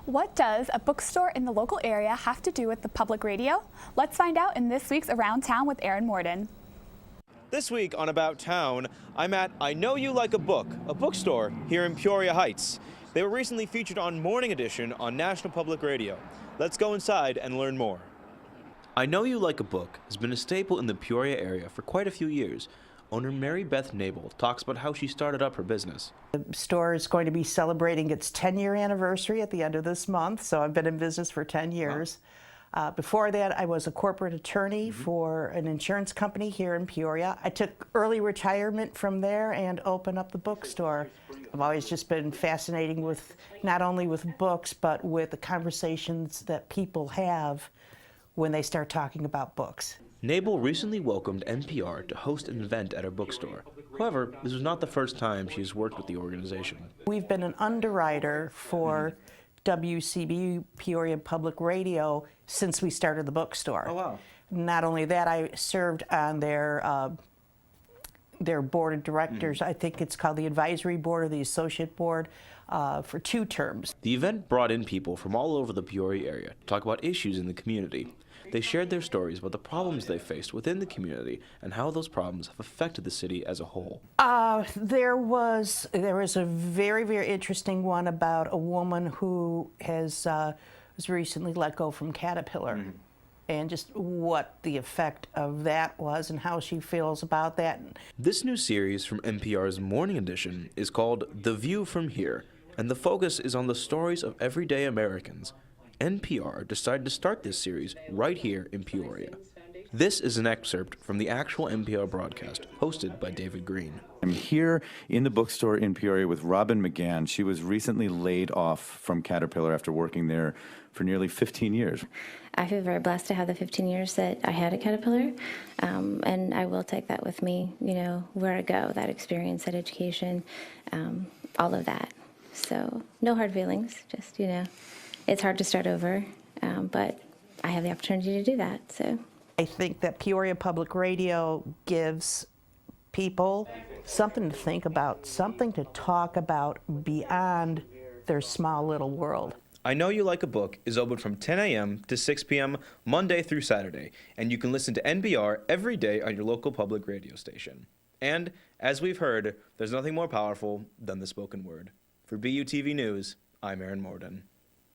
What does a bookstore in the local area have to do with the public radio? Let's find out in this week's Around Town with Aaron Morden. This week on About Town, I'm at I Know You Like a Book, a bookstore here in Peoria Heights. They were recently featured on Morning Edition on National Public Radio. Let's go inside and learn more. I Know You Like a Book has been a staple in the Peoria area for quite a few years. Owner Mary Beth Nabel talks about how she started up her business. The store is going to be celebrating its 10-year anniversary at the end of this month, so I've been in business for 10 years. Wow. Before that, I was a corporate attorney for an insurance company here in Peoria. I took early retirement from there and opened up the bookstore. I've always just been fascinated with not only with books, but with the conversations that people have when they start talking about books. Nabel recently welcomed NPR to host an event at her bookstore. However, this was not the first time she has worked with the organization. We've been an underwriter for WCBU Peoria Public Radio since we started the bookstore. Oh, wow. Not only that, I served on their board of directors. I think it's called the advisory board or the associate board for 2 terms. The event brought in people from all over the Peoria area to talk about issues in the community. They shared their stories about the problems they faced within the community and how those problems have affected the city as a whole. There was a very, very interesting one about a woman who was recently let go from Caterpillar, and just what the effect of that was and how she feels about that. This new series from NPR's Morning Edition is called The View from Here, and the focus is on the stories of everyday Americans. NPR decided to start this series right here in Peoria. This is an excerpt from the actual NPR broadcast, hosted by David Green. I'm here in the bookstore in Peoria with Robin McGann. She was recently laid off from Caterpillar after working there for nearly 15 years. I feel very blessed to have the 15 years that I had at Caterpillar, and I will take that with me, where I go, that experience, that education, all of that. So no hard feelings, just, it's hard to start over, but I have the opportunity to do that. So I think that Peoria Public Radio gives people something to think about, something to talk about beyond their small little world. I Know You Like a Book is open from 10 a.m. to 6 p.m. Monday through Saturday, and you can listen to NPR every day on your local public radio station. And, as we've heard, there's nothing more powerful than the spoken word. For BUTV News, I'm Aaron Morden.